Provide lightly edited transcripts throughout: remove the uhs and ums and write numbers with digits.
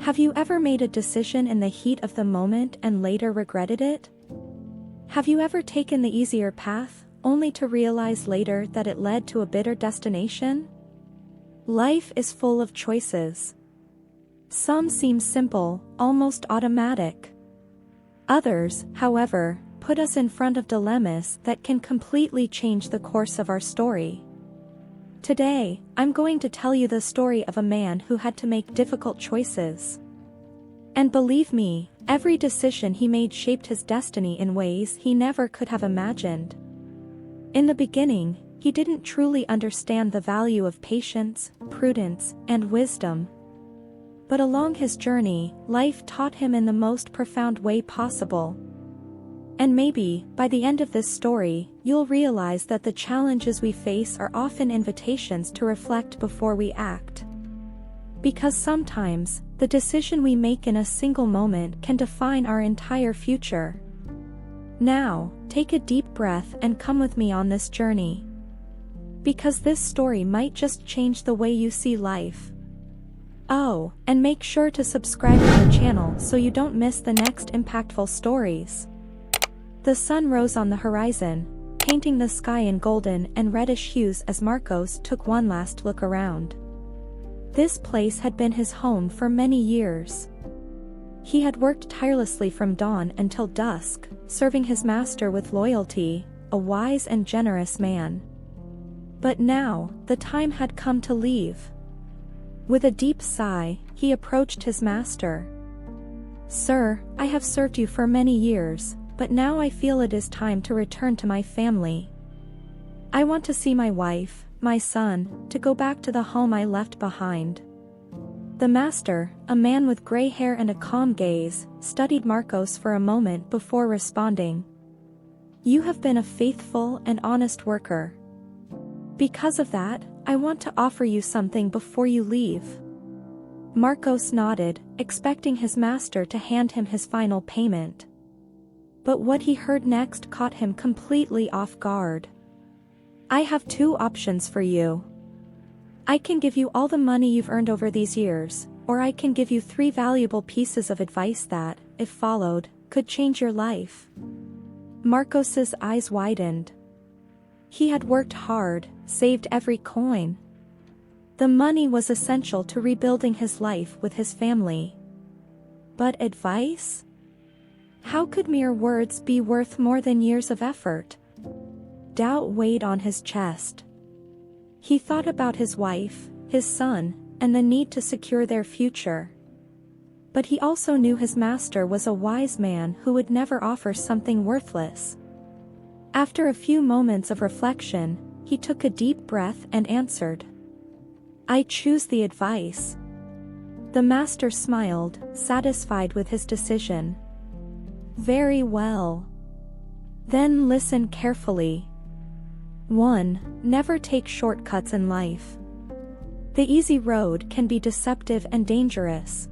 Have you ever made a decision in the heat of the moment and later regretted it? Have you ever taken the easier path, only to realize later that it led to a bitter destination? Life is full of choices. Some seem simple, almost automatic. Others, however, put us in front of dilemmas that can completely change the course of our story. Today, I'm going to tell you the story of a man who had to make difficult choices. And believe me, every decision he made shaped his destiny in ways he never could have imagined. In the beginning, he didn't truly understand the value of patience, prudence, and wisdom. But along his journey, life taught him in the most profound way possible. And maybe, by the end of this story, you'll realize that the challenges we face are often invitations to reflect before we act. Because sometimes, the decision we make in a single moment can define our entire future. Now, take a deep breath and come with me on this journey. Because this story might just change the way you see life. Oh, and make sure to subscribe to the channel so you don't miss the next impactful stories. The sun rose on the horizon, painting the sky in golden and reddish hues as Marcos took one last look around. This place had been his home for many years. He had worked tirelessly from dawn until dusk, serving his master with loyalty, a wise and generous man. But now, the time had come to leave. With a deep sigh, he approached his master. "Sir, I have served you for many years, but now I feel it is time to return to my family. I want to see my wife, my son, to go back to the home I left behind." The master, a man with gray hair and a calm gaze, studied Marcos for a moment before responding. "You have been a faithful and honest worker. Because of that, I want to offer you something before you leave." Marcos nodded, expecting his master to hand him his final payment. But what he heard next caught him completely off guard. "I have two options for you. I can give you all the money you've earned over these years, or I can give you 3 valuable pieces of advice that, if followed, could change your life." Marcos's eyes widened. He had worked hard, saved every coin. The money was essential to rebuilding his life with his family. But advice? How could mere words be worth more than years of effort? Doubt weighed on his chest. He thought about his wife, his son, and the need to secure their future. But he also knew his master was a wise man who would never offer something worthless. After a few moments of reflection, he took a deep breath and answered, "I choose the advice." The master smiled, satisfied with his decision. "Very well. Then listen carefully. 1. Never take shortcuts in life. The easy road can be deceptive and dangerous.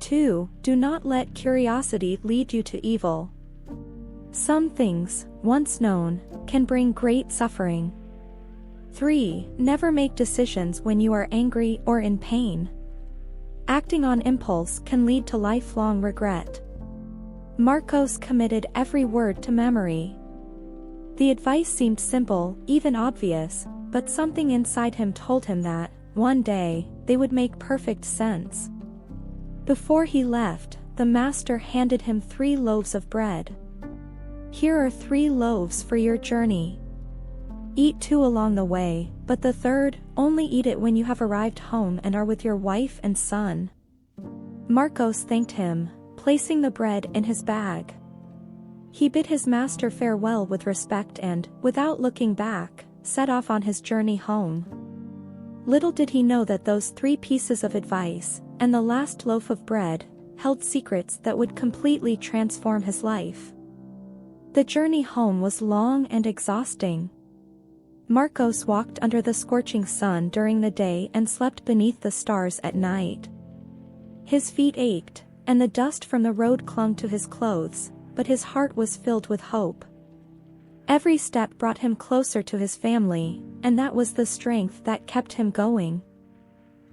2. Do not let curiosity lead you to evil. Some things, once known, can bring great suffering. 3. Never make decisions when you are angry or in pain. Acting on impulse can lead to lifelong regret." Marcos committed every word to memory. The advice seemed simple, even obvious, but something inside him told him that, one day, they would make perfect sense. Before he left, the master handed him 3 loaves of bread. "Here are 3 loaves for your journey. Eat 2 along the way, but the third, only eat it when you have arrived home and are with your wife and son." Marcos thanked him, placing the bread in his bag. He bid his master farewell with respect and, without looking back, set off on his journey home. Little did he know that those 3 pieces of advice, and the last loaf of bread, held secrets that would completely transform his life. The journey home was long and exhausting. Marcos walked under the scorching sun during the day and slept beneath the stars at night. His feet ached, and the dust from the road clung to his clothes, but his heart was filled with hope. Every step brought him closer to his family, and that was the strength that kept him going.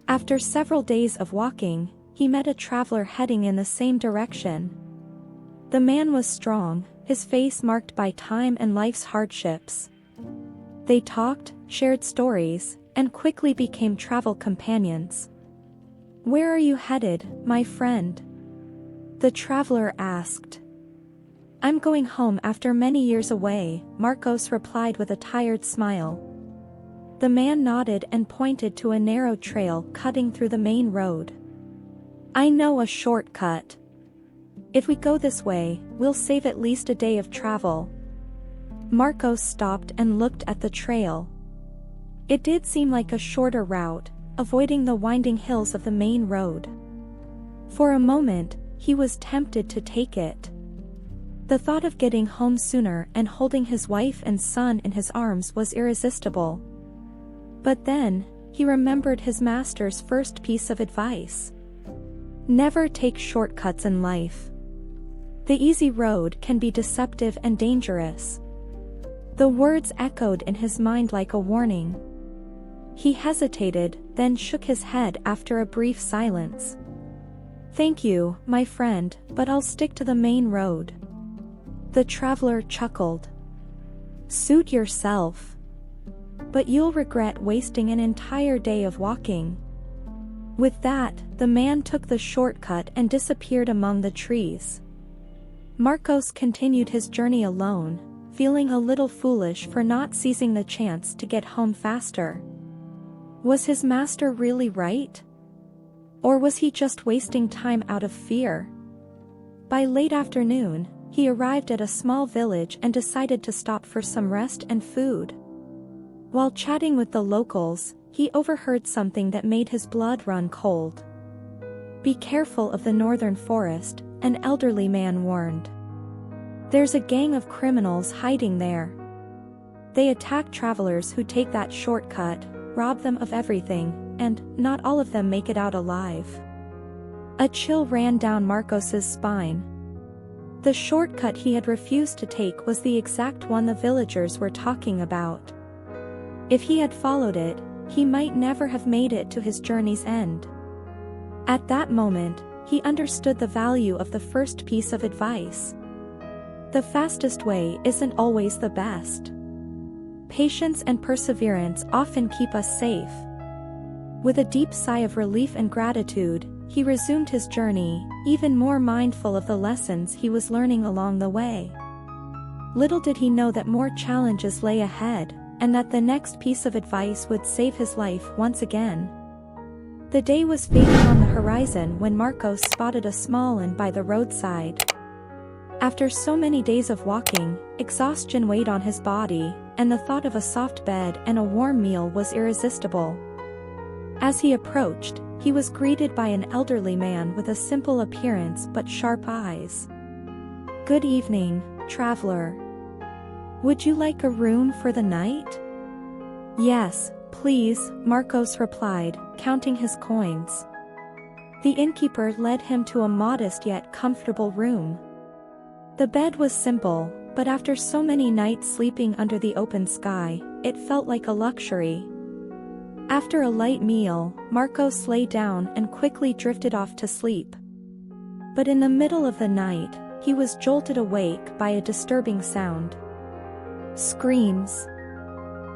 After several days of walking, he met a traveler heading in the same direction. The man was strong, his face marked by time and life's hardships. They talked, shared stories, and quickly became travel companions. "Where are you headed, my friend?" the traveler asked. "I'm going home after many years away," Marcos replied with a tired smile. The man nodded and pointed to a narrow trail cutting through the main road. "I know a shortcut. If we go this way, we'll save at least a day of travel." Marcos stopped and looked at the trail. It did seem like a shorter route, avoiding the winding hills of the main road. For a moment, he was tempted to take it. The thought of getting home sooner and holding his wife and son in his arms was irresistible. But then, he remembered his master's first piece of advice. Never take shortcuts in life. The easy road can be deceptive and dangerous. The words echoed in his mind like a warning. He hesitated, then shook his head after a brief silence. "Thank you, my friend, but I'll stick to the main road." The traveler chuckled. "Suit yourself. But you'll regret wasting an entire day of walking." With that, the man took the shortcut and disappeared among the trees. Marcos continued his journey alone, feeling a little foolish for not seizing the chance to get home faster. Was his master really right? Or was he just wasting time out of fear? By late afternoon, he arrived at a small village and decided to stop for some rest and food. While chatting with the locals, he overheard something that made his blood run cold. "Be careful of the northern forest," an elderly man warned. "There's a gang of criminals hiding there. They attack travelers who take that shortcut, rob them of everything, and not all of them make it out alive." A chill ran down Marcos's spine. The shortcut he had refused to take was the exact one the villagers were talking about. If he had followed it, he might never have made it to his journey's end. At that moment, he understood the value of the first piece of advice. The fastest way isn't always the best. Patience and perseverance often keep us safe. With a deep sigh of relief and gratitude, he resumed his journey, even more mindful of the lessons he was learning along the way. Little did he know that more challenges lay ahead, and that the next piece of advice would save his life once again. The day was fading on the horizon when Marcos spotted a small inn by the roadside. After so many days of walking, exhaustion weighed on his body, and the thought of a soft bed and a warm meal was irresistible. As he approached, he was greeted by an elderly man with a simple appearance but sharp eyes. "Good evening, traveler. Would you like a room for the night?" "Yes, please," Marcos replied, counting his coins. The innkeeper led him to a modest yet comfortable room. The bed was simple, but after so many nights sleeping under the open sky, it felt like a luxury. After a light meal, Marcos lay down and quickly drifted off to sleep. But in the middle of the night, he was jolted awake by a disturbing sound. Screams.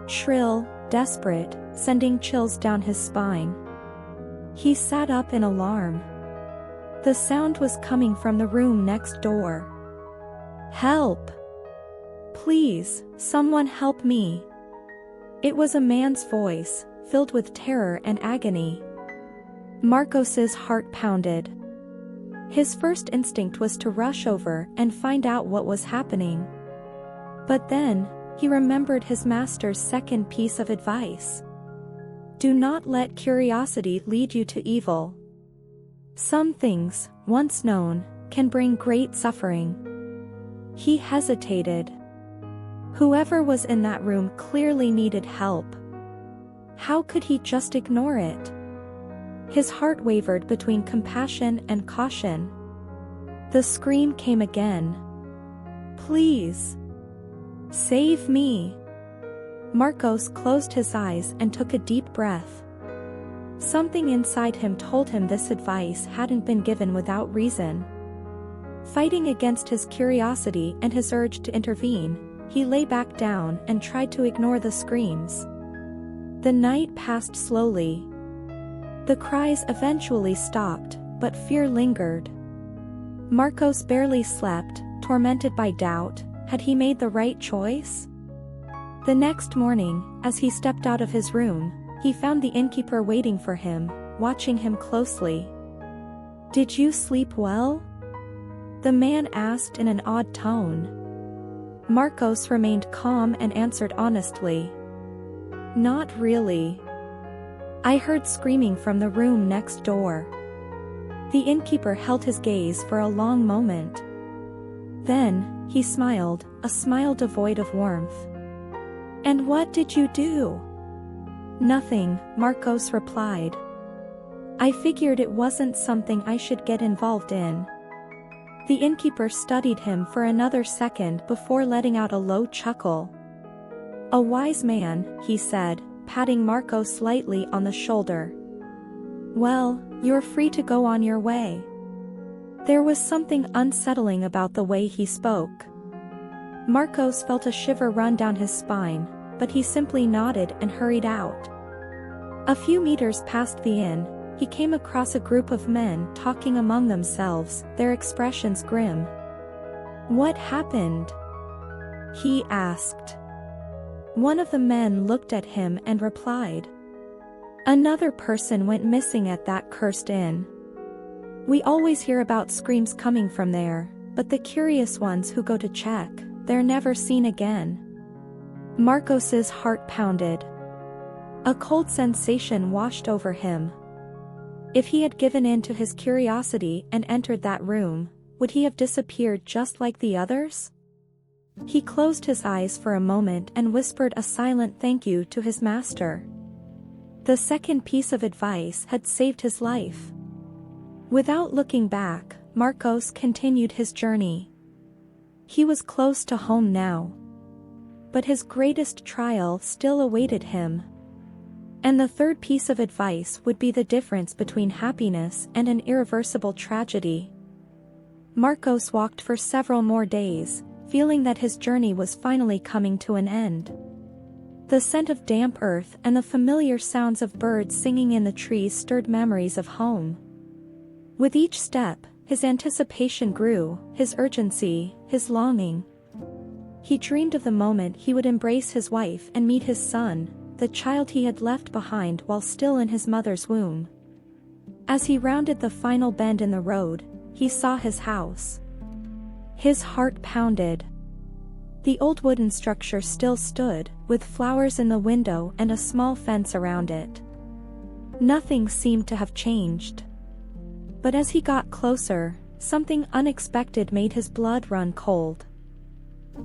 Shrill, desperate, sending chills down his spine. He sat up in alarm. The sound was coming from the room next door. "Help! Please, someone help me!" It was a man's voice, filled with terror and agony. Marcos's heart pounded. His first instinct was to rush over and find out what was happening. But then, he remembered his master's second piece of advice. Do not let curiosity lead you to evil. Some things, once known, can bring great suffering. He hesitated. Whoever was in that room clearly needed help. How could he just ignore it? His heart wavered between compassion and caution. The scream came again. "Please! Save me!" Marcos closed his eyes and took a deep breath. Something inside him told him this advice hadn't been given without reason. Fighting against his curiosity and his urge to intervene, he lay back down and tried to ignore the screams. The night passed slowly. The cries eventually stopped, but fear lingered. Marcos barely slept, tormented by doubt. Had he made the right choice? The next morning, as he stepped out of his room, he found the innkeeper waiting for him, watching him closely. "Did you sleep well?" the man asked in an odd tone. Marcos remained calm and answered honestly. "Not really. I heard screaming from the room next door." The innkeeper held his gaze for a long moment. Then, he smiled, a smile devoid of warmth. "And what did you do?" "Nothing," Marcos replied. "I figured it wasn't something I should get involved in." The innkeeper studied him for another second before letting out a low chuckle. "A wise man," he said, patting Marcos lightly on the shoulder. "Well, you're free to go on your way." There was something unsettling about the way he spoke. Marcos felt a shiver run down his spine, but he simply nodded and hurried out. A few meters past the inn, he came across a group of men talking among themselves, their expressions grim. "What happened?" he asked. One of the men looked at him and replied. "Another person went missing at that cursed inn. We always hear about screams coming from there, but the curious ones who go to check, they're never seen again." Marcos's heart pounded. A cold sensation washed over him. If he had given in to his curiosity and entered that room, would he have disappeared just like the others? He closed his eyes for a moment and whispered a silent thank you to his master. The second piece of advice had saved his life. Without looking back, Marcos continued his journey. He was close to home now. But his greatest trial still awaited him. And the third piece of advice would be the difference between happiness and an irreversible tragedy. Marcos walked for several more days, feeling that his journey was finally coming to an end. The scent of damp earth and the familiar sounds of birds singing in the trees stirred memories of home. With each step, his anticipation grew, his urgency, his longing. He dreamed of the moment he would embrace his wife and meet his son, the child he had left behind while still in his mother's womb. As he rounded the final bend in the road, he saw his house. His heart pounded. The old wooden structure still stood, with flowers in the window and a small fence around it. Nothing seemed to have changed. But as he got closer, something unexpected made his blood run cold.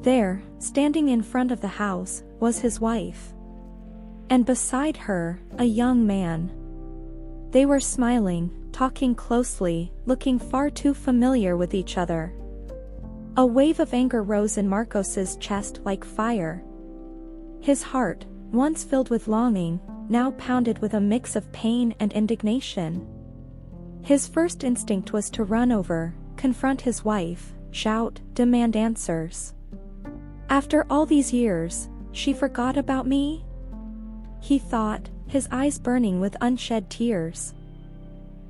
There, standing in front of the house, was his wife. And beside her, a young man. They were smiling, talking closely, looking far too familiar with each other. A wave of anger rose in Marcos's chest like fire. His heart, once filled with longing, now pounded with a mix of pain and indignation. His first instinct was to run over, confront his wife, shout, demand answers. After all these years, she forgot about me? He thought, his eyes burning with unshed tears.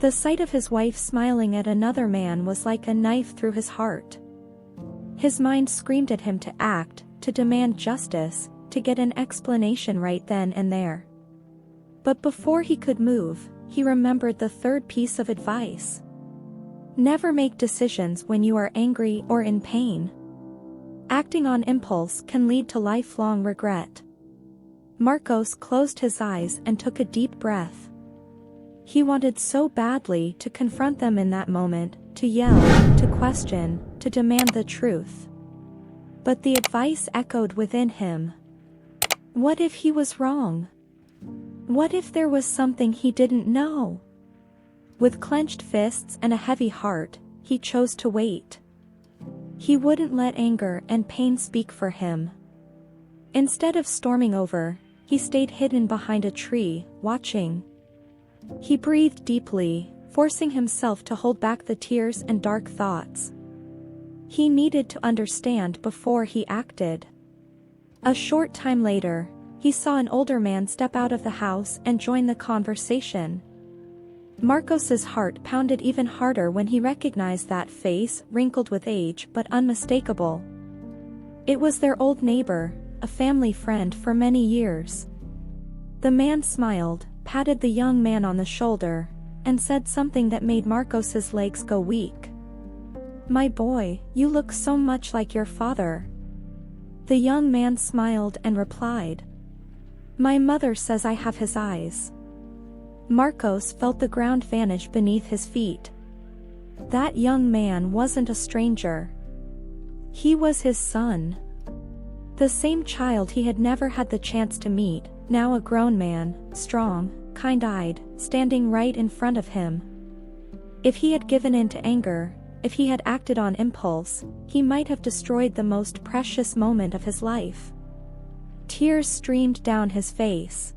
The sight of his wife smiling at another man was like a knife through his heart. His mind screamed at him to act, to demand justice, to get an explanation right then and there. But before he could move, he remembered the third piece of advice. Never make decisions when you are angry or in pain. Acting on impulse can lead to lifelong regret. Marcos closed his eyes and took a deep breath. He wanted so badly to confront them in that moment, to yell, to question, to demand the truth. But the advice echoed within him. What if he was wrong? What if there was something he didn't know? With clenched fists and a heavy heart, he chose to wait. He wouldn't let anger and pain speak for him. Instead of storming over, he stayed hidden behind a tree, watching. He breathed deeply, forcing himself to hold back the tears and dark thoughts. He needed to understand before he acted. A short time later, he saw an older man step out of the house and join the conversation. Marcos's heart pounded even harder when he recognized that face, wrinkled with age but unmistakable. It was their old neighbor, a family friend for many years. The man smiled, patted the young man on the shoulder, and said something that made Marcos's legs go weak. "My boy, you look so much like your father." The young man smiled and replied, "My mother says I have his eyes." Marcos felt the ground vanish beneath his feet. That young man wasn't a stranger. He was his son. The same child he had never had the chance to meet, now a grown man, strong, kind-eyed, standing right in front of him. If he had given in to anger, if he had acted on impulse, he might have destroyed the most precious moment of his life. Tears streamed down his face.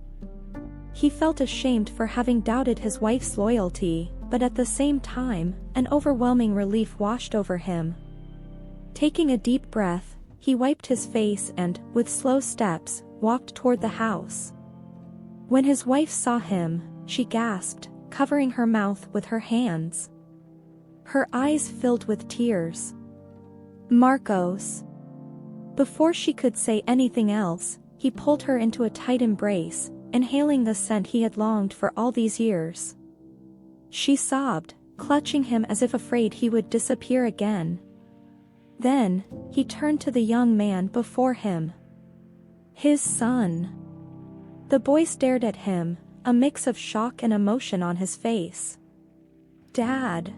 He felt ashamed for having doubted his wife's loyalty, but at the same time, an overwhelming relief washed over him. Taking a deep breath, he wiped his face and, with slow steps, walked toward the house. When his wife saw him, she gasped, covering her mouth with her hands. Her eyes filled with tears. "Marcos." Before she could say anything else, he pulled her into a tight embrace, inhaling the scent he had longed for all these years. She sobbed, clutching him as if afraid he would disappear again. Then, he turned to the young man before him. His son. The boy stared at him, a mix of shock and emotion on his face. "Dad."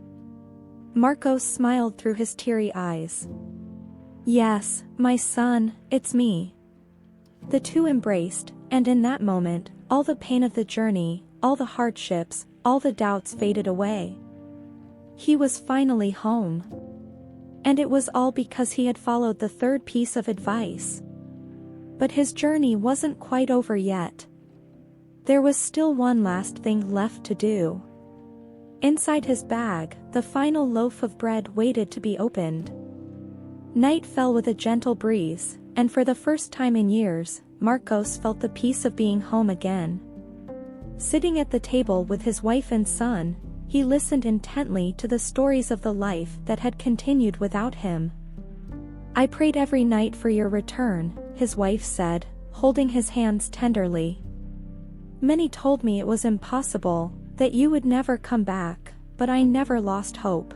Marcos smiled through his teary eyes. "Yes, my son, it's me." The two embraced, and in that moment, all the pain of the journey, all the hardships, all the doubts faded away. He was finally home. And it was all because he had followed the third piece of advice. But his journey wasn't quite over yet. There was still one last thing left to do. Inside his bag, the final loaf of bread waited to be opened. Night fell with a gentle breeze, and for the first time in years, Marcos felt the peace of being home again. Sitting at the table with his wife and son, he listened intently to the stories of the life that had continued without him. "I prayed every night for your return," his wife said, holding his hands tenderly. "Many told me it was impossible, that you would never come back, but I never lost hope."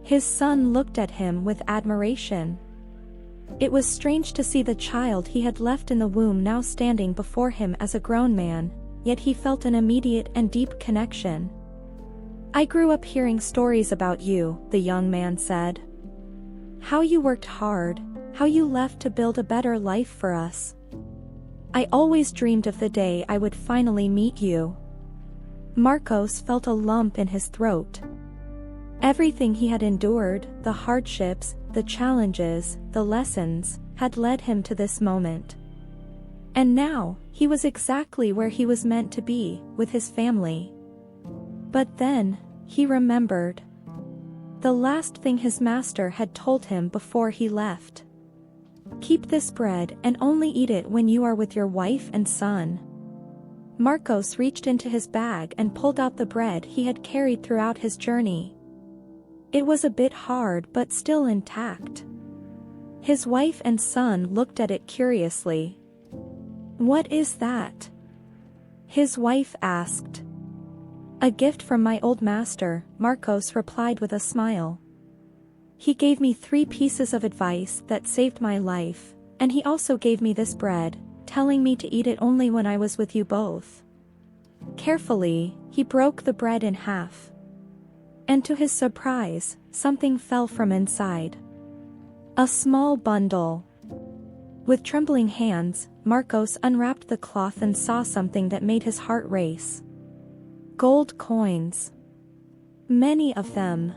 His son looked at him with admiration. It was strange to see the child he had left in the womb now standing before him as a grown man, yet he felt an immediate and deep connection. "I grew up hearing stories about you," the young man said. "How you worked hard, how you left to build a better life for us. I always dreamed of the day I would finally meet you." Marcos felt a lump in his throat. Everything he had endured, the hardships, the challenges, the lessons, had led him to this moment. And now, he was exactly where he was meant to be, with his family. But then, he remembered the last thing his master had told him before he left. "Keep this bread and only eat it when you are with your wife and son." Marcos reached into his bag and pulled out the bread he had carried throughout his journey. It was a bit hard but still intact. His wife and son looked at it curiously. "What is that?" his wife asked. "A gift from my old master," Marcos replied with a smile. "He gave me 3 pieces of advice that saved my life, and he also gave me this bread, telling me to eat it only when I was with you both." Carefully, he broke the bread in half. And to his surprise, something fell from inside. A small bundle. With trembling hands, Marcos unwrapped the cloth and saw something that made his heart race. Gold coins. Many of them.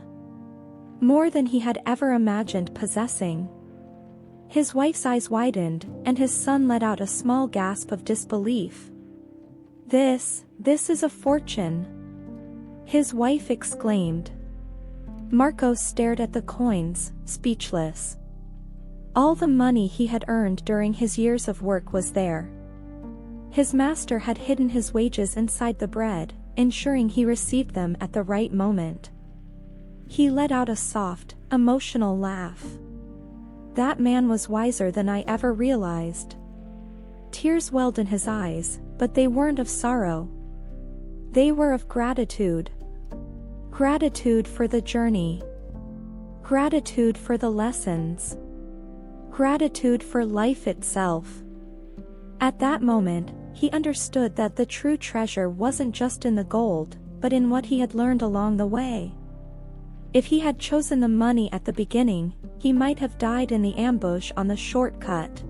More than he had ever imagined possessing. His wife's eyes widened, and his son let out a small gasp of disbelief. This is a fortune," his wife exclaimed. Marcos stared at the coins, speechless. All the money he had earned during his years of work was there. His master had hidden his wages inside the bread, ensuring he received them at the right moment. He let out a soft, emotional laugh. That man was wiser than I ever realized. Tears welled in his eyes, but they weren't of sorrow. They were of gratitude. Gratitude for the journey. Gratitude for the lessons. Gratitude for life itself. At that moment, he understood that the true treasure wasn't just in the gold, but in what he had learned along the way. If he had chosen the money at the beginning, he might have died in the ambush on the shortcut.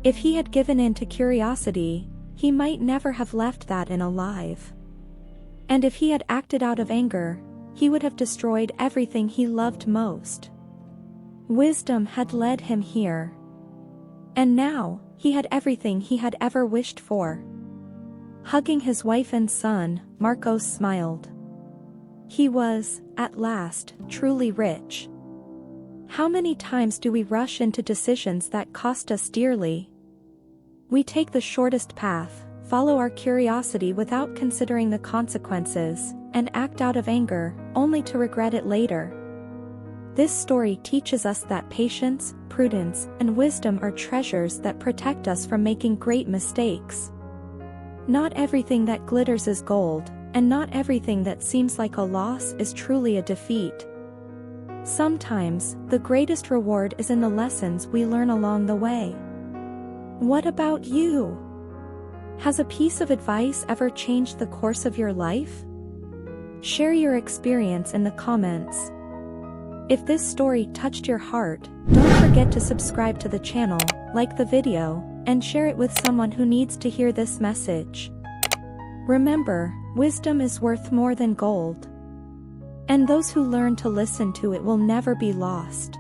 If he had given in to curiosity, he might never have left that inn alive. And if he had acted out of anger, he would have destroyed everything he loved most. Wisdom had led him here. And now, he had everything he had ever wished for. Hugging his wife and son, Marcos smiled. He was, at last, truly rich. How many times do we rush into decisions that cost us dearly? We take the shortest path, follow our curiosity without considering the consequences, and act out of anger, only to regret it later. This story teaches us that patience, prudence, and wisdom are treasures that protect us from making great mistakes. Not everything that glitters is gold, and not everything that seems like a loss is truly a defeat. Sometimes, the greatest reward is in the lessons we learn along the way. What about you? Has a piece of advice ever changed the course of your life? Share your experience in the comments. If this story touched your heart, don't forget to subscribe to the channel, like the video, and share it with someone who needs to hear this message. Remember, wisdom is worth more than gold. And those who learn to listen to it will never be lost.